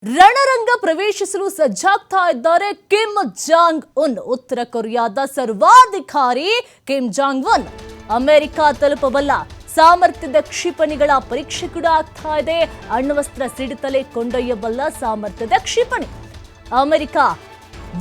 ರಣರಂಗ ಪ್ರವೇಶಿಸಲು ಸಜ್ಜಾಗ್ತಾ ಇದ್ದಾರೆ Kim Jong Un. ಉತ್ತರ ಕೊರಿಯಾದ ಸರ್ವಾಧಿಕಾರಿ ಕಿಮ್ ಜಾಂಗ್ ಉನ್ ಅಮೆರಿಕ ತಲುಪಬಲ್ಲ ಸಾಮರ್ಥ್ಯದ ಕ್ಷಿಪಣಿಗಳ ಪರೀಕ್ಷೆ ಕೂಡ ಆಗ್ತಾ ಇದೆ. ಅಣ್ವಸ್ತ್ರ ಸಿಡಿತಲೆ ಕೊಂಡೊಯ್ಯಬಲ್ಲ ಸಾಮರ್ಥ್ಯದ ಕ್ಷಿಪಣಿ. ಅಮೆರಿಕ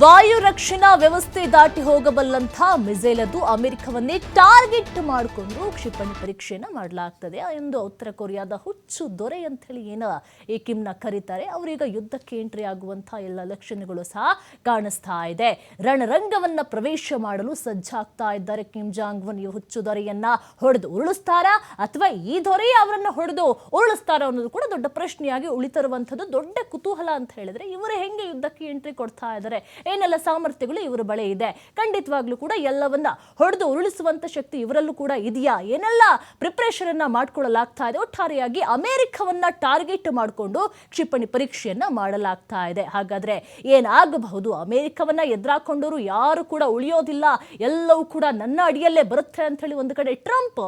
ವಾಯು ರಕ್ಷಣಾ ವ್ಯವಸ್ಥೆ ದಾಟಿ ಹೋಗಬಲ್ಲಂಥ ಮಿಸೈಲ್ ಅದು. ಅಮೆರಿಕವನ್ನೇ ಟಾರ್ಗೆಟ್ ಮಾಡಿಕೊಂಡು ಕ್ಷಿಪಣಿ ಪರೀಕ್ಷೆಯನ್ನ ಮಾಡಲಾಗ್ತದೆ ಎಂದು ಉತ್ತರ ಕೊರಿಯಾದ ಹುಚ್ಚು ದೊರೆ ಅಂತ ಹೇಳಿ ಏನು ಈ ಕಿಮ್ನ ಕರೀತಾರೆ. ಅವರೀಗ ಯುದ್ಧಕ್ಕೆ ಎಂಟ್ರಿ ಆಗುವಂಥ ಎಲ್ಲ ಲಕ್ಷಣಗಳು ಸಹ ಕಾಣಿಸ್ತಾ ಇದೆ. ರಣರಂಗವನ್ನ ಪ್ರವೇಶ ಮಾಡಲು ಸಜ್ಜಾಗ್ತಾ ಇದ್ದಾರೆ ಕಿಮ್ ಜಾಂಗ್ ಉನ್. ಈ ಹುಚ್ಚು ದೊರೆಯನ್ನ ಹೊಡೆದು ಉರುಳಿಸ್ತಾರಾ ಅಥವಾ ಈ ದೊರೆಯ ಅವರನ್ನ ಹೊಡೆದು ಉರುಳಿಸ್ತಾರ ಅನ್ನೋದು ಕೂಡ ದೊಡ್ಡ ಪ್ರಶ್ನೆಯಾಗಿ ಉಳಿತಿರುವಂಥದ್ದು. ದೊಡ್ಡ ಕುತೂಹಲ ಅಂತ ಹೇಳಿದ್ರೆ ಇವರು ಹೆಂಗೆ ಯುದ್ಧಕ್ಕೆ ಎಂಟ್ರಿ ಕೊಡ್ತಾ ಇದ್ದಾರೆ, ಏನೆಲ್ಲ ಸಾಮರ್ಥ್ಯಗಳು ಇವರ ಬಳಿ ಇದೆ, ಖಂಡಿತವಾಗ್ಲೂ ಕೂಡ ಎಲ್ಲವನ್ನ ಹೊಡೆದು ಉರುಳಿಸುವಂತ ಶಕ್ತಿ ಇವರಲ್ಲೂ ಕೂಡ ಇದೆಯಾ, ಏನೆಲ್ಲ ಪ್ರಿಪರೇಷನ್ ಅನ್ನ ಮಾಡ್ಕೊಳ್ಳಲಾಗ್ತಾ ಇದೆ. ಒಟ್ಟಾರೆಯಾಗಿ ಅಮೆರಿಕವನ್ನ ಟಾರ್ಗೆಟ್ ಮಾಡಿಕೊಂಡು ಕ್ಷಿಪಣಿ ಪರೀಕ್ಷೆಯನ್ನ ಮಾಡಲಾಗ್ತಾ ಇದೆ. ಹಾಗಾದ್ರೆ ಏನಾಗಬಹುದು? ಅಮೆರಿಕವನ್ನ ಎದುರಾಕೊಂಡವರು ಯಾರು ಕೂಡ ಉಳಿಯೋದಿಲ್ಲ, ಎಲ್ಲವೂ ಕೂಡ ನನ್ನ ಅಡಿಯಲ್ಲೇ ಬರುತ್ತೆ ಅಂತ ಹೇಳಿ ಒಂದು ಕಡೆ ಟ್ರಂಪ್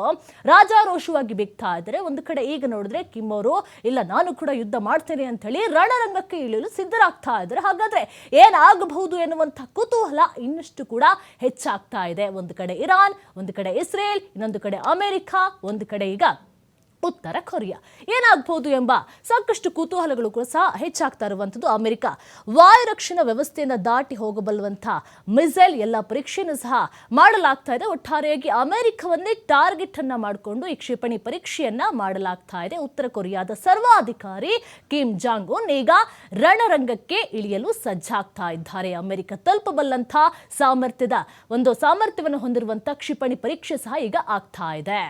ರಾಜಾರೋಷವಾಗಿ ಬಿಗ್ತಾ ಇದ್ದಾರೆ. ಒಂದು ಕಡೆ ಈಗ ನೋಡಿದ್ರೆ ಕಿಮ್ ಅವರು ಇಲ್ಲ ನಾನು ಕೂಡ ಯುದ್ಧ ಮಾಡ್ತೇನೆ ಅಂತ ಹೇಳಿ ರಣರಂಗಕ್ಕೆ ಇಳಿಯಲು ಸಿದ್ಧರಾಗ್ತಾ ಇದ್ದಾರೆ. ಹಾಗಾದ್ರೆ ಏನಾಗಬಹುದು ಎನ್ನುವಂಥ ಕುತೂಹಲ ಇನ್ನಷ್ಟು ಕೂಡ ಹೆಚ್ಚಾಗ್ತಾ ಇದೆ. ಒಂದು ಕಡೆ ಇರಾನ್, ಒಂದು ಕಡೆ ಇಸ್ರೇಲ್, ಇನ್ನೊಂದು ಕಡೆ ಅಮೆರಿಕ, ಒಂದು ಕಡೆ ಈಗ ಉತ್ತರ ಕೊರಿಯಾ. ಏನಾಗಬಹುದು ಎಂಬ ಸಾಕಷ್ಟು ಕುತೂಹಲಗಳು ಕೂಡ ಸಹ ಹೆಚ್ಚಾಗ್ತಾ ಇರುವಂಥದ್ದು. ಅಮೆರಿಕ ವಾಯು ರಕ್ಷಣಾ ವ್ಯವಸ್ಥೆಯನ್ನು ದಾಟಿ ಹೋಗಬಲ್ಲುವಂಥ ಮಿಸೈಲ್ ಎಲ್ಲ ಪರೀಕ್ಷೆಯನ್ನು ಸಹ ಮಾಡಲಾಗ್ತಾ ಇದೆ. ಒಟ್ಟಾರೆಯಾಗಿ ಅಮೆರಿಕವನ್ನೇ ಟಾರ್ಗೆಟ್ ಅನ್ನ ಮಾಡಿಕೊಂಡು ಈ ಕ್ಷಿಪಣಿ ಪರೀಕ್ಷೆಯನ್ನ ಮಾಡಲಾಗ್ತಾ ಇದೆ. ಉತ್ತರ ಕೊರಿಯಾದ ಸರ್ವಾಧಿಕಾರಿ ಕಿಮ್ ಜಾಂಗ್ ಉನ್ ಈಗ ರಣರಂಗಕ್ಕೆ ಇಳಿಯಲು ಸಜ್ಜಾಗ್ತಾ ಇದ್ದಾರೆ. ಅಮೆರಿಕ ತಲುಪಬಲ್ಲಂಥ ಸಾಮರ್ಥ್ಯವನ್ನು ಹೊಂದಿರುವಂಥ ಕ್ಷಿಪಣಿ ಪರೀಕ್ಷೆ ಸಹ ಈಗ ಆಗ್ತಾ ಇದೆ.